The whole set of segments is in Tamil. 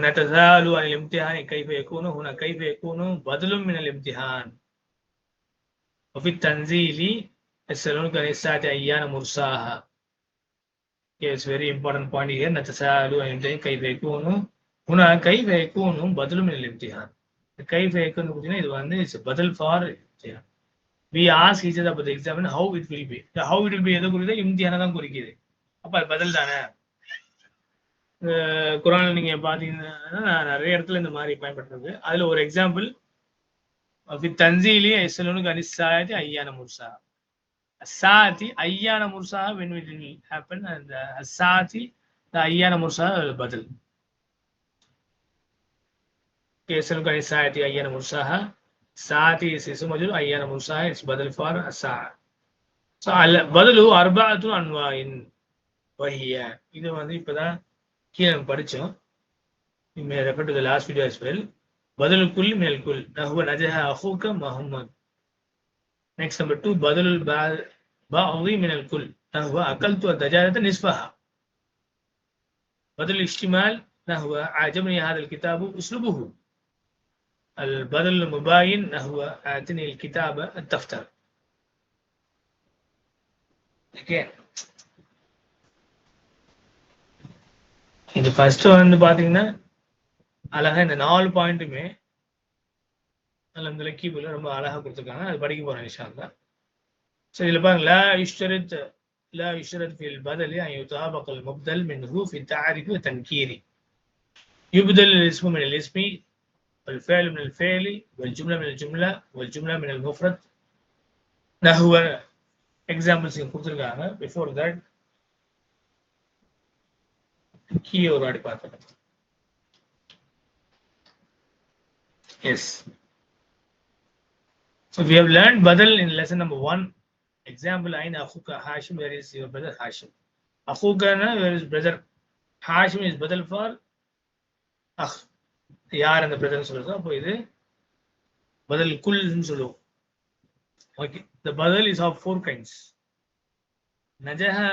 نتساءل عن الامتحان كيف يكون هنا كيف يكون بدل من الامتحان وفي التنزيل يسألونك عن الساعة أيان مرساها. Yes, very important point here. نتساءل عن الامتحان كيف يكون هنا كيف يكون بدل من الامتحان. كيف يكون இது வந்து is بدل for امتحان. We ask each other about the exam and how it will be. The how it will be எதை குறிக்குது? இம்திஹானை தான் குறிக்குது. அப்ப அது பதில் தானே. குரான்ல நீங்க பாத்தீங்கன்னா நிறைய இடத்துல இந்த மாதிரி பயன்படுத்துறது. அதுல ஒரு எக்ஸாம்பிள் தன்சீலி எஸ்எல்னுக்கு அனிசாயத்தி ஐயான முர்சா அசாத்தி ஐயான முர்சா when it will happen and அசாத்தி the ஐயான முர்சா பதில். எஸ்எல்னுக்கு அனிசாயத்தி ஐயான முர்சாஹா சாத்தி is ism majrur ஐயான முர்சா is பதில் for அசா. so பதிலு அர்பஅத்து அன்வாயின் வஹிய. இது வந்து இப்பதான் கீழே படிச்சோம். You may refer to the last video as well. بدل الكل من الكل نحو نجح أخوك محمد. Next number 2 بدل البعض من الكل نحو أكلت الدجاجة نصفها. بدل الاشتمال نحو عجبني هذا الكتاب أسلوبه. البدل المباين نحو أعطني الكتاب الدفتر. Again. இது ஃபர்ஸ்ட் வந்து பாத்தீங்கன்னா அழகா இந்த 4 பாயிண்ட்டுமே அந்த லக்கீபுல ரொம்ப அழகா கொடுத்துருக்காங்க. அது படிக்க போறேன் இன்ஷா அல்லாஹ். சோ இதுல பாருங்க لا يشترط في البدل أن يطابق المبدل منه في التعريف والتنكير. يبدل الاسم من الاسم والفعل من الفعل والجملة من الجملة والجملة من المفرد. نحو examples கொடுத்துருக்காங்க. before that key ஒரு வாட்டி பார்த்துக்கலாம். Yes. So we have learned badal in lesson number 1. Example, Aina Akhuka Hashim, where is your brother Hashim? Akhuka, where is brother? Hashim is badal for Akh. Yaar and the brother. So இது badal kull சொல்லுவோம். Okay. The badal is of 4 kinds. Najaha,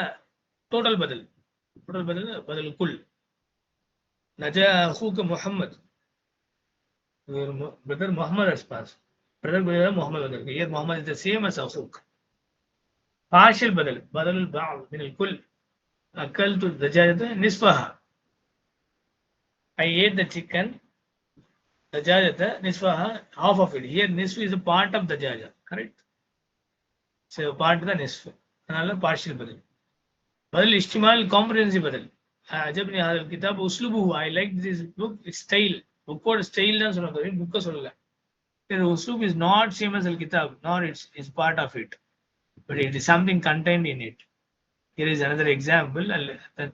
total badal. Total badal kull. Najaha Akhuka Muhammad. Brother Muhammad has passed. Brother Muhammad. Here Muhammad is the same as Akhuk. Partial badal. Badal al-ba'd min al-kull. Akaltu dajajata nisfaha. I ate the chicken. Dajajata nisfaha, half of it. Here nisf is a part of dajaja. Correct? So part of the nisf. Another partial badal. Badal ishtimal comprehensive badal. Ajabni hadha al-kitab uslubuhu. I like this book. Its style. Book style தான் சொல்றாங்க. book சொல்லல. The uslub is not same as al-kitab, nor it's part of it, but it is something contained in it. Here is another example.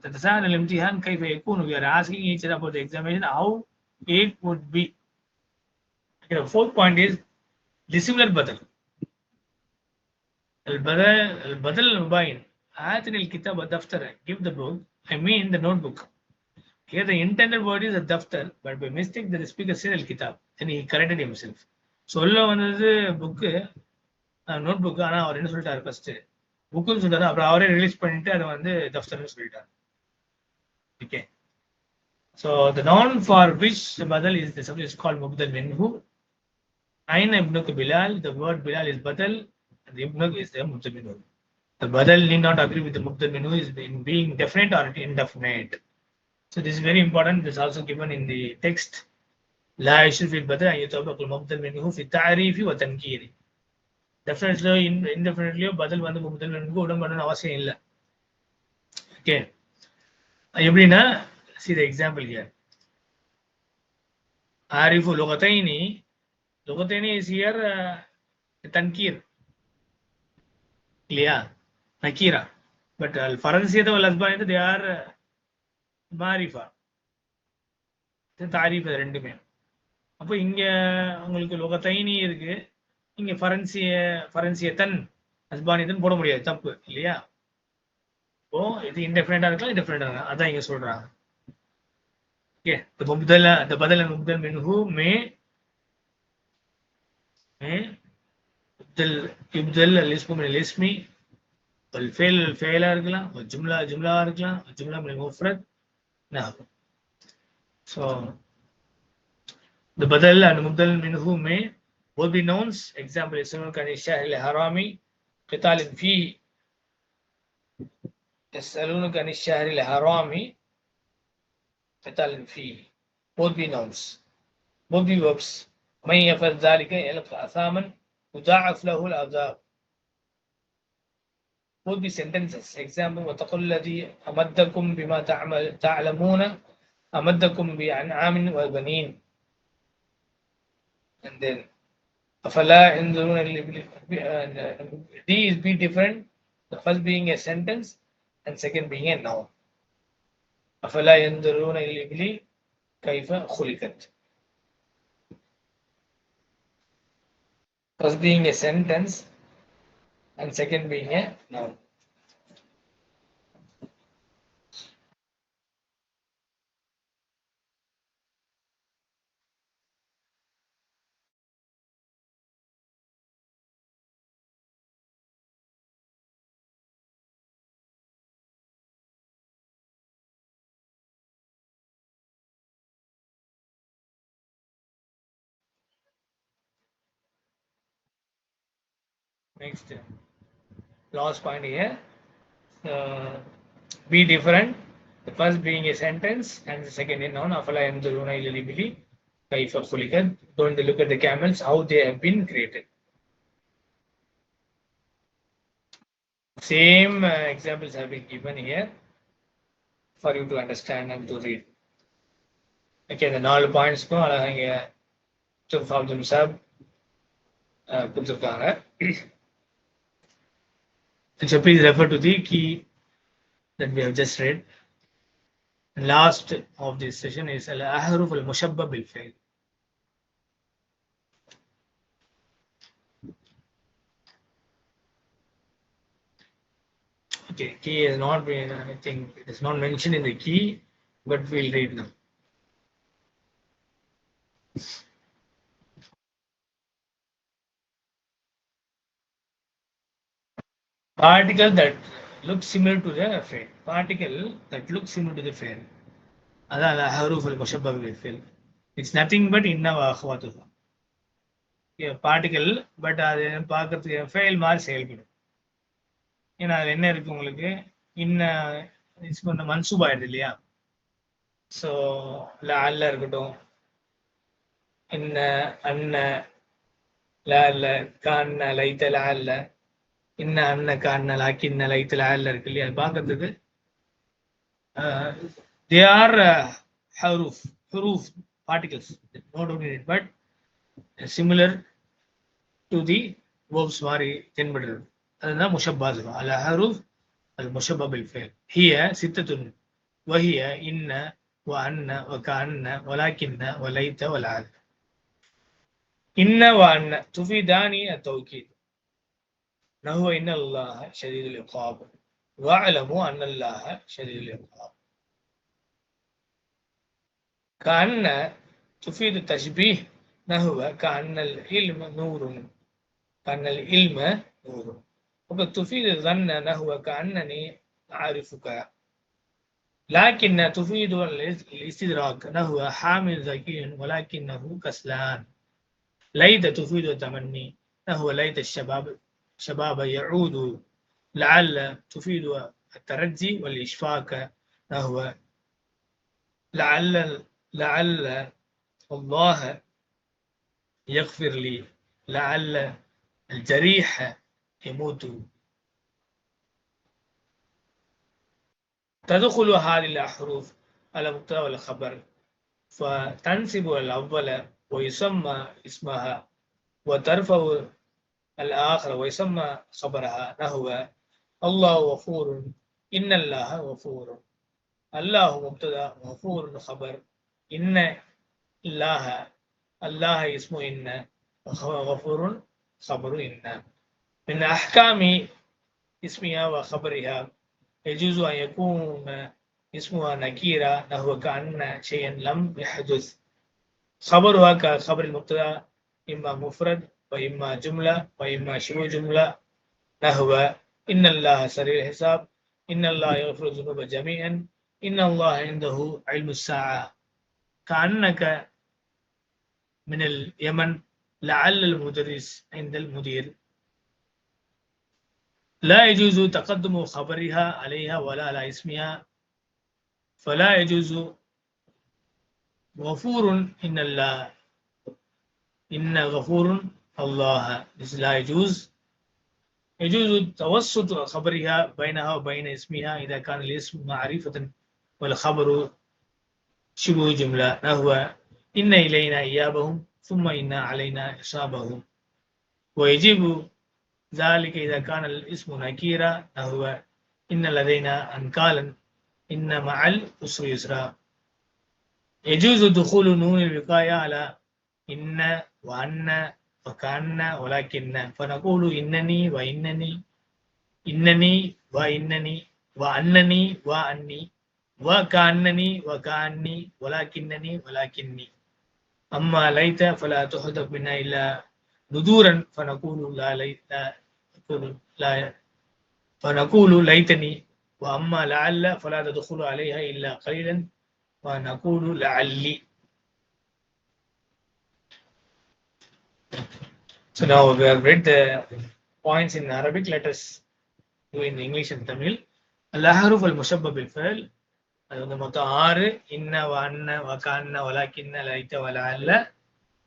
تتساءل الامتحان كيف يكون. We are asking each other about the examination how it would be. Okay, the 4th point is dissimilar badal. البدل المباين. آتني الكتاب والدفتر. Give the book. I mean the notebook. Here the intended word is a daftar, but by mistake the speaker said al-kitab. Then he corrected himself. சொல்ல வந்தது புக்கு நோட் புக். ஆனா அவர் என்ன சொல்லிட்டாரு, ஃபர்ஸ்ட் புக்குன்னு சொல்லிட்டாரு, அப்புறம் அவரே ரிலீஸ் பண்ணிட்டு அதை வந்து தஃப்தர்னு சொல்லிட்டாரு. Okay. So the noun for which the badal is the subject is called mubdal minhu. Aina ibnuk Bilal. The word Bilal is badal and the ibnuk is the mubdal minhu. The badal need not agree with the mubdal minhu is in being definite or indefinite. So this is very important. This is also given in the text. لا يشترط في البدل أن يطابق المبدل منه في التعريف والتنكير. Definitely indefinitely بدل வந்து مبدل منه உடம்படணும் அவசியம் இல்லை. Okay. எப்படின்னா see the example here. أعرف لغتين. لغتين is here تنكير. இல்லையா? نكيرة. But الفرنسية والأسبانية they are மாரிஃபா. தாரீஃப் ரெண்டுமே. அப்போ இங்க உங்களுக்கு லொகத்தைனி இருக்கு, இங்க ஃபரன்சியத்தன் அஸ்பானியத்தன் போட முடியாது, தப்பு இல்லையா? இப்போ இது இன்டெஃபினைட்டா இருக்கலாம், இன்டெஃபினைட்டா இருக்கலாம், அதான் இங்க சொல்றாங்க. Okay. the badal mubdal minhu may يبدل الاسم من الاسم والفعل الفعل இருக்கலாம், والجملة جملة இருக்கலாம், والجملة من المفرد. نعم. So The badal and mubdal minhu may both be nouns. Example: يسألونك عن الشهر الحرام قتال فيه. يسألونك عن الشهر الحرام قتال فيه. Both be nouns. Both be verbs. من يفعل ذلك يلقى أثاما يضاعف له العذاب. Both be sentences. Example: وتقول الذي أمدكم بما تعلمون أمدكم بأنعام وبنين. And then أفلا ينظرون these be different. The first being a sentence and second being a noun. أفلا ينظرون إلى الإبل كيف خلقت. First being a sentence and second being a noun. Next, last point here. Be different. The first being a sentence and the second a noun. أفلا ينظرون إلى الإبل كيف خلقت. Don't they look at the camels, how they have been created. Same examples have been given here for you to understand and to read. Okay, the 4 points-க்கும் அழகா இங்க Abdul Musab கொடுத்திருக்காங்க. So please refer to the key that we have just read. Last of this session is al-ahruf al-mushabba bil-fi'l. Okay, key has not been, I think it is not mentioned in the key, but we'll read now. Particle that looks similar to the fi'l. Particle that looks similar to the fi'l. அதான் al-ahruf al-mushabba bil-fi'l. It's nothing but inna wa akhwatuha. Particle but அது பார்க்கறதுக்கு ஃபெயில் மாதிரி செயல்படும். ஏன்னா அது என்ன இருக்கு உங்களுக்கு இன்னும் மன்சூப் ஆயிடுது இல்லையா. ஸோ அல்ல இருக்கட்டும், இன்ன அன்ன ல கான்ன லைத்தல அல்ல, இன்ன அன்ன கான்ன லாக்கின்ன லைத்தல அல்ல இருக்கு இல்லையா. அது பார்க்கறதுக்கு தே ஆர் ஹுரூஃப் particles, no doubt in it, but similar to the verbs மாதிரி தென்படுறது. அதுதான் முஷப்பா சொல்லுவோம். al-ahruf al-mushabba bil-fi'l. hiya sittatun wa hiya inna wa anna wa ka'anna wa lakinna wa layta wa la'al. inna wa anna tufidani at-tawkid. nahwa inna allaha shadidul iqab wa'lamu anna allaha shadidul iqab. كأن تفيد التشبيه نحو كأن العلم نور. كأن العلم نور. وقد تفيد الظن نحو كأنني أعرفك. لكن تفيد الاستدراك نحو حامل ذكي ولكنه كسلان. ليت تفيد التمني نحو ليت الشباب يعود. لعل تفيد الترجي والإشفاق نحو لعل الله يغفر لي. لعل الجريح يموت. تدخل هذه الأحرف على مبتدأ والخبر فتنصب الأول ويسمى اسمها وترفع الآخر ويسمى خبرها. نحو الله غفور إن الله غفور. الله مبتدأ غفور خبر. إن الله اسمه إن غفور خبر إن. من أحكام اسمها وخبرها يجوز أن يكون اسمها نكيرا نحو كأن شيئا لم يحدث. خبرها كخبر المبتدأ إما مفرد وإما جملة وإما شبه جملة. نحو إن الله سريع الحساب. إن الله يغفر الذنوب جميعا. إن الله عنده علم الساعة. كأنك من اليمن لعل المدرس عند المدير. لا يجوز تقدم خبرها عليها ولا على اسمها، فلا يجوز غفور إن الله إن غفور الله. لا يجوز. يجوز توسط خبرها بينها وبين اسمها إذا كان الاسم معرفة والخبر شبه جملة، نحو إن إلينا إيابهم ثم إن علينا إصابهم. ويجب ذلك إذا كان الاسم نكيرا، نحو إن لدينا أنكالا إن مع العسر يسرا. يجوز دخول نون الوقاية على إن وأن وكأن ولكن، فنقول إنني وإنني، إنني وإنني، وأنني وأني، وكأنني وكأني، ولكنني ولكني. أما ليت فلا تحذف منها إلا نذورا، فنقول لا ليت، لا فنقول ليتني. وأما لعل فلا تدخل عليها إلا قليلا، فنقول لعلي. So now we have read the points in Arabic. Let us do in English and Tamil. الأحرف المشبه بالفعل அது வந்து மொத்தம் 6. இன்ன வண்ண வகான்ன வலாக்கின்ன லைத்த வலஅல்ல.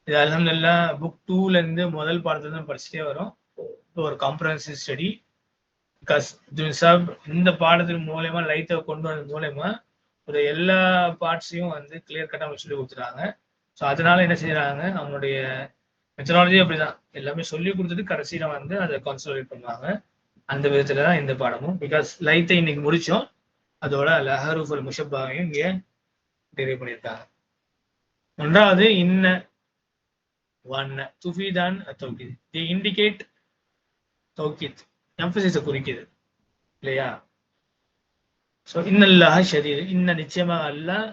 இது அல்ஹம்துலில்லாஹ் புக் 2ல இருந்து முதல் பாடத்துல இருந்து படிச்சுட்டே வரோம். ஒரு காம்ப்ரஹென்சிவ் ஸ்டடி. பிகாஸ் இந்த பாடத்தின் மூலயமா லைத்தை கொண்டு வந்தது மூலயமா ஒரு எல்லா பார்ட்ஸையும் வந்து கிளியர் கட்டா சொல்லி கொடுத்துறாங்க. ஸோ அதனால என்ன செய்யறாங்க, அவங்களுடைய மெத்தடாலஜி அப்படிதான், எல்லாமே சொல்லி கொடுத்துட்டு கடைசியில வந்து அதை கான்சன்ட்ரேட் பண்ணுவாங்க. அந்த விதத்துல தான் இந்த பாடமும். பிகாஸ் லைத்தை இன்னைக்கு முடிச்சோம், அதோட லஹரூஃப் அல் முஷப்பாவையும் இங்கே டெரைவ் பண்ணியிருக்காங்க. ஒன்றாவது இன்ன வண்ண துஃபீதான் தௌகீத். தி இண்டிகேட் தௌகீத், எம்பசிஸை குறிக்குது இல்லையா? ஸோ இன்னல்லாஹ ஷதீத், இன்ன நிச்சயமா அல்லாஹ்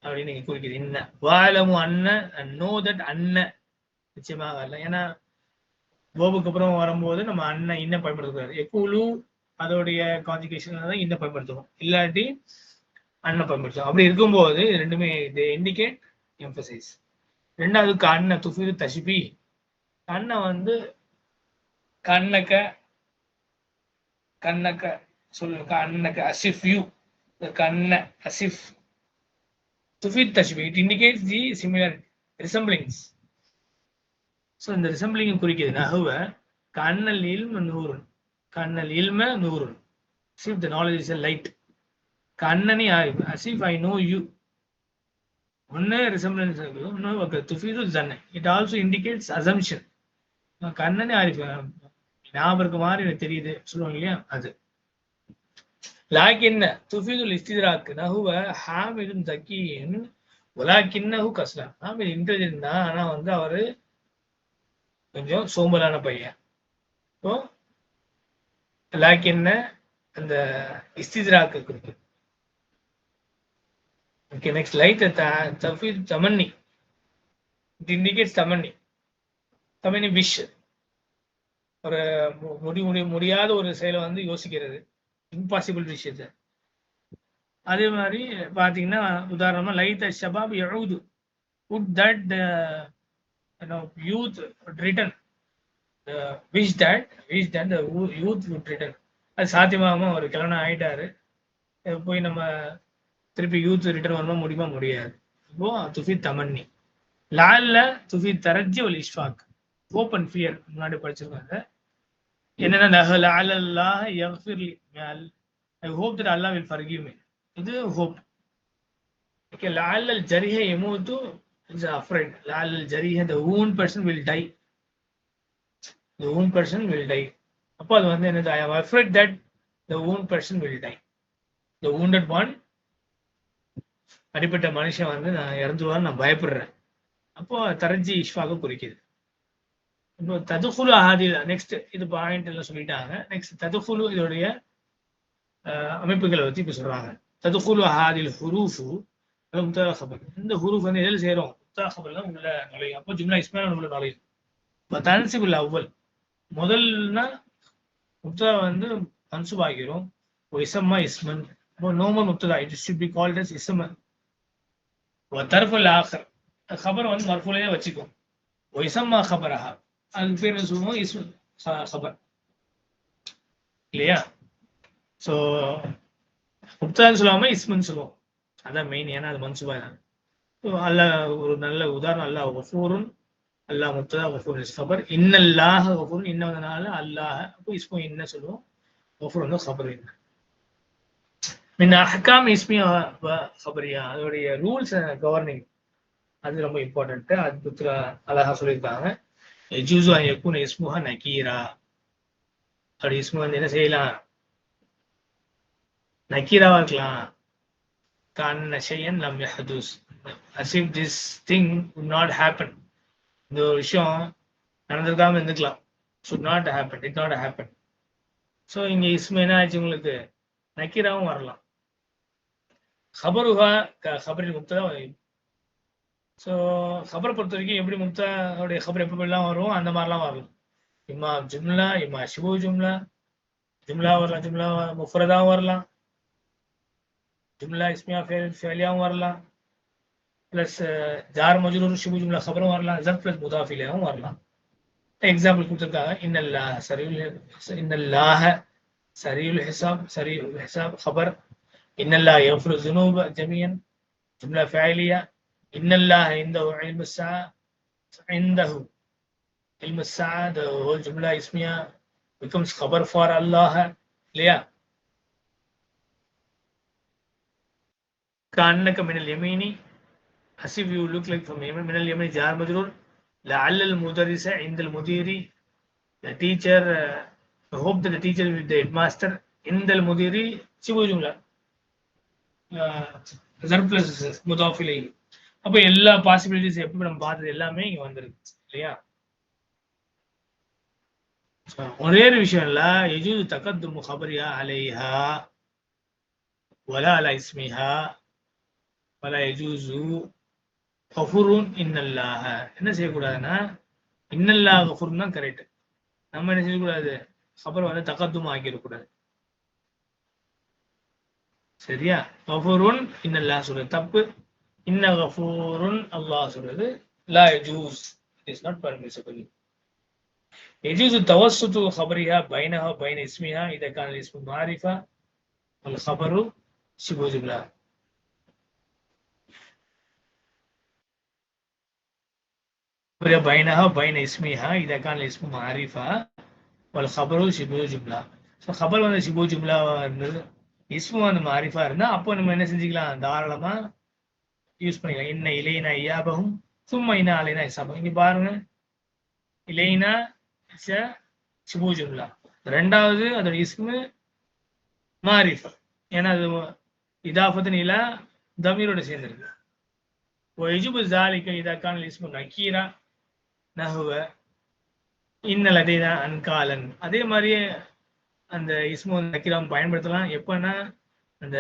அப்படின்னு நீங்க குறிக்குது. இன்ன வாலமு அன்ன, நோ தட் அன்ன நிச்சயமாக அல்ல. ஏன்னா வேர்புக்கு அப்புறம் வரும்போது நம்ம அன்ன இன்ன பயன்படுத்தக்கூடாது. எக்குலு அதோடைய கான்ஜுகேஷன் தான் இன்ன பயன்படுத்துவோம், இல்லாட்டி அன்ன பயன்படுத்துவோம். அப்படி இருக்கும்போது ரெண்டுமே இண்டிகேட் எம்பசைஸ். ரெண்டாவது கண்ண துஃபீது தஷ்பீ. கண்ணை வந்து கண்ணக்க கண்ணக்க சொல்லுங்க, கண்ணக்க அசிஃப் யூ, கண்ண அசிஃப் துஃபீத் தஷ்பீ. It indicates the similar resemblings. So இந்த ரிசம்பிளிங் குறிக்குது. நஹுவ கண்ணல் இல்ம நூறுன், கண்ணல் இல்ம நூறுன், as if the knowledge is a light. கண்ணனி ஆரிஃப், அசிஃப் ஐ நோ யூ. ஒன்னு ரிசம்பிளன்ஸ் இருக்குது, ஒன்னு துஃபீது ஜன்ன. It also indicates assumption. கண்ணனி ஆரிஃப் ஞாபகம் இருக்க மாதிரி எனக்கு தெரியுது சொல்லுவாங்க இல்லையா, அது. லாக்கின்ன துஃபீதுல் இஸ்தித்ராக், நஹுவ ஹாமிதுன் தக்கியின் வலாக்கின்னஹு கஸ்லான். ஹாமித் இன்டெலிஜென்ட் தான், ஆனா வந்து அவரு கொஞ்சம் சோம்பலான பையன். இப்போ லாக்கின்ன அந்த இஸ்தித்ராக்கு குறிக்குது. ஓகே, நெக்ஸ்ட் லைட் தஃபீத் தமன்னி. இட் இண்டிகேட்ஸ் தமன்னி. தமன்னி விஷ், ஒரு முடியாத ஒரு செயலை வந்து யோசிக்கிறது, இம்பாசிபிள் விஷயத்தை. அதே மாதிரி பாத்தீங்கன்னா உதாரணமா light Shabab யஊது, would that youth would return, wish that the youth would return. அது சாத்தியமாகாம ஒரு கிழமை ஆயிட்டாரு, போய் நம்ம திருப்பி யூத் ரிட்டர்ன் வரமா முடியுமா, முடியாது. இப்போ துஃபீத் தமன்னி. லால்ல துஃபீத் தரஜ்ஜி வல் இஷ்ஃபாக், ஹோப் அண்ட் ஃபியர். முன்னாடி படிச்சிருக்காங்க என்னன்னா லஅல்லல்லாஹ் யக்ஃபிர் லி, ஐ ஹோப் தட் அல்லாஹ் வில் ஃபர்கிவ் மீ. இது ஹோப். ஓகே, லஅல்லல் ஜரீஹ யமூது is afraid. லஅல்லல் ஜரீஹ, the wound person will die, the wound person will die. அப்போ அது வந்து என்னது, I am afraid that the wound person will die. The wounded one, அடிப்பட்ட மனுஷன் வந்து நான் இறந்துருவான்னு நான் பயப்படுறேன். அப்போ தரஜி இஷ்ஃபாக குறிக்குது. இப்போ ததுகுலு அஹாதில், நெக்ஸ்ட் இது பாயிண்ட் எல்லாம் சொல்லிட்டாங்க. நெக்ஸ்ட் ததுகுலு, இதோடைய அமைப்புகளை பத்தி இப்ப சொல்றாங்க. ததுகுலு அஹாதில் ஹுரூஃபு முப்ததா கபர். இந்த ஹுரூஃப் வந்து எதில் சேரும், முப்ததா கபர்ல உள்ள நுழையும். அப்போ ஜும்லா இஸ்மியா உள்ள நுழையும். இப்போ தன்சிபுல் அவ்வல், முதல்னா முப்ததா வந்து மன்சூப் ஆகிரும். இஸ்மா இஸ்மன், இப்போ நோமன் முப்ததா, it should be called as இஸ்ம. தர்ஃபுல் ஆഖிர், கபர் வந்து மர்ஃபூலையே வச்சுக்கும். ஒய்சம்மா ஹபரஹா, அதுக்கு பேர் என்ன சொல்லுவோம்? இஸ்மு ஹபர் இல்லையா? ஸோ முப்தான்னு சொல்லாம இஸ்முன்னு சொல்லுவோம். அதான் மெயின். ஏன்னா அது மன்சூபா தான். ஸோ அல்லாஹ் ஒரு நல்ல உதாரணம். அல்லாஹ் கஃபூருன், அல்லாஹ் முப்ததா, கஃபூர் ஹபர். இன்னல்லாஹ கஃபூர், இன்ன வந்தனால அல்லாஹ், அப்போ இஸ்மு இன்ன சொல்லுவோம், கஃபூர் வந்து ஹபர் இன்ன. மின் அஹ்காம் இஸ்மியா வ ஹபரியா, அதோடைய ரூல்ஸ் கவர்னிங் அது ரொம்ப இம்பார்ட்டன்ட். அது அழகா சொல்லியிருக்காங்க. யஜூஸு அன் யகூன இஸ்முஹா நகீரா, அப்படி இஸ்மு வந்து என்ன செய்யலாம்? நக்கீராவா இருக்கலாம். கான்ன ஷையன் லம் யஹதுஸ், as if this thing would not happen. இந்த ஒரு விஷயம் நடந்திருக்காம இருந்துக்கலாம். should not happen, did not happen. So இங்க இஸ்மு என்ன ஆச்சு உங்களுக்கு? நக்கீராவும் வரலாம். ஹபருஹா ஹபரில் முப்ததா. ஸோ ஹபரை பொறுத்த வரைக்கும் எப்படி முப்ததாவுடைய ஹபர் எப்படிலாம் வரும் அந்த மாதிரிலாம் வரலாம். இம்மா ஜும்லா, இம்மா ஷிபு ஜும்லா, ஜும்லா வரலாம், ஜும்லா முஃபரதாவும் வரலாம், ஜும்லா இஸ்மியா ஃபேலியாவும் வரலாம், பிளஸ் ஜார் மஜ்ரூர் ஷிபு ஜும்லா ஹபரும் வரலாம், ஜர் பிளஸ் முதாஃபிலாவும் வரலாம். எக்ஸாம்பிள் கொடுத்துருக்காங்க. இன்னல்லாஹ சரீஉல் ஹிசாப், சரீஉல் ஹிசாப் ஹபர். இன்னல்லாஹ யஃபிரு ஸுனூப ஜமீஅன், ஜும்லா ஃபஅலியா. இன்னல்லாஹ இன்தஹு இல்முஸ் ஸாஅ, இன்தஹு இல்முஸ் ஸாஅ, the whole jumla இஸ்மியா becomes khabar for Allah. இல்லையா? கஅன்னக மினல் யமீனி, as if you look like from Yemen. மினல் யமீனி jar மஜ்ரூர். லஅல்லல் முதரிஸ இன்தல் முதீரி, the teacher, I hope that the teacher will be the headmaster. இன்தல் முதீரி சிபு ஜும்லா, ஜர் பிளஸ் முதாஃப் இலைஹி. அப்ப எல்லா பாசிபிலிட்டிஸ் எப்படி நம்ம பார்த்தது எல்லாமே இங்க வந்திருக்கு இல்லையா? ஒரே ஒரு விஷயம் இல்ல, யஜூது தகத்துமு ஹபரியா அலைஹா வலா அலா இஸ்மிஹா வலா யஜூசு கஃபூருன் இன்னல்லாஹ. என்ன செய்யக்கூடாதுன்னா இன்னல்லாஹ் கஃபூருன் தான் கரெக்ட். நம்ம என்ன செய்யக்கூடாது? ஹபர் வந்து தகத்தும் ஆக்கிடக்கூடாது. சரியா? கஃபூருன் இன்னல்லாஹ் சொல்றது தப்பு. இன்ன கஃபூருன் அல்லாஹ் சொல்றது லா யஜூஸ், it is not permissible. يجوز توسط خبرها بينها وبين اسمها إذا كان الاسم معرفة والخبر شبه جملة. بينها وبين اسمها إذا كان الاسم معرفة والخبر شبه جملة. So خبر வந்து شبه جملة இருந்தது, இஸ்மு வந்து மாரிஃபா இருந்தா அப்போ நம்ம என்ன செஞ்சுக்கலாம்? தாராளமா யூஸ் பண்ணிக்கலாம். இன்ன இலைனா இயாபகும் சும்மா இன்னா அலைனா இசாபகும். இங்க பாருங்க, இலைனா ஷிபு ஜும்லா, ரெண்டாவது அதோட இஸ்மு மாரிஃபா, ஏன்னா அது இதாஃபத்துன் இலா தமீரோட சேர்ந்திருக்கு. வயஜிபு ஸாலிக இதா கான இஸ்மு நக்கீரா நஹுவ இன்ன லதைனா அன்காலன். அதே மாதிரியே அந்த இஸ்மு நக்கீராவும் பயன்படுத்தலாம். எப்பன்னா அந்த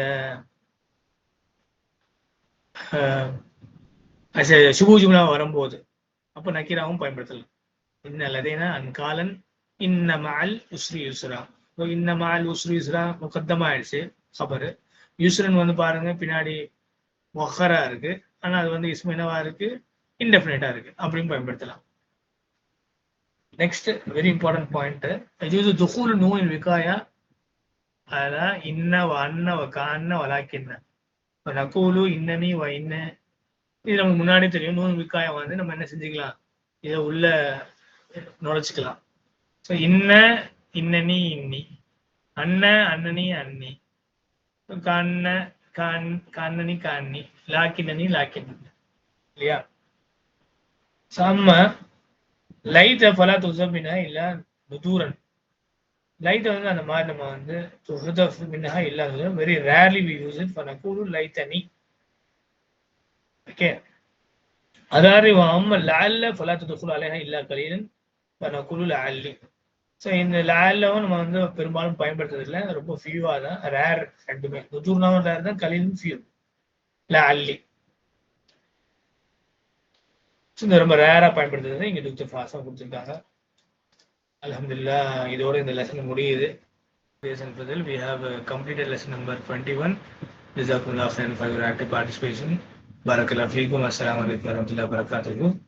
ஷிபு ஜும்லா வரும்போது அப்போ நக்கீராவும் பயன்படுத்தலாம். இன்ன லதைனா அன்காலன், இன்ன மஅல் உஸ்ரி யுஸ்ரா. இன்ன மஅல் உஸ்ரி யுஸ்ரா முகத்தமா ஆயிடுச்சு ஹபரு. யுஸ்ரன் வந்து பாருங்க பின்னாடி முஹரா இருக்கு, ஆனா அது வந்து இஸ்மு என்னவா இருக்கு? இன்டெஃபினைட்டா இருக்கு. அப்படின்னு பயன்படுத்தலாம். நெக்ஸ்ட் வெரி இம்பார்ட்டன்ட் பாயிண்ட், யஜூஸு துகூலு நூனில் விகாயா அலா இன்ன வ அன்ன வ கான்ன வலாக்கின்ன வ நகூலு இன்னனி வ இன்ன. இது நமக்கு முன்னாடி தெரியும். நூன் விகாயா வந்து நம்ம என்ன செஞ்சுக்கலாம்? இதை உள்ள நுழைச்சிக்கலாம். ஸோ இன்ன இன்னனி இன்னி, அன்ன அன்னனி அன்னி, கான்ன கான்னனி கான்னி, லாக்கின்னனி லாக்கின்னி, இல்லையா? சம்ம லைத ஃபலா துஸப் மின்ஹா இல்லா நுதூரன். லைத வந்து அந்த மாதிரி நம்ம வந்து துஹதஃப் மின்ஹா இல்லா நுதூரன், very rarely we use it ஃபனகூலு லைத்தனி. ஓகே, அதாவது அம்ம லஅல்ல ஃபலா துதுகுலு அலைஹா இல்லா கலீலன் ஃபனகூலு லஅல்லி. ஸோ இந்த லேலும் நம்ம வந்து பெரும்பாலும் பயன்படுத்துறதில்ல, ரொம்ப ஃபியூவா தான், ரேர். ரெண்டுமே நுதூர்னாவும் ரேர் தான், கலீலும் ஃபியூ. அல்லி இந்த ரொம்ப ரேரா பயன்படுத்துறது இங்க டுக்து ஃபாஸா கொடுத்துருக்காங்க. அல்ஹம்துலில்லாஹ், இதோட இந்த லெசன் முடியுது. we have completed lesson number 21. Jazakumullah khairan for your active participation. Barakallahu feekum. Assalamu alaikum warahmatullahi wabarakatuh.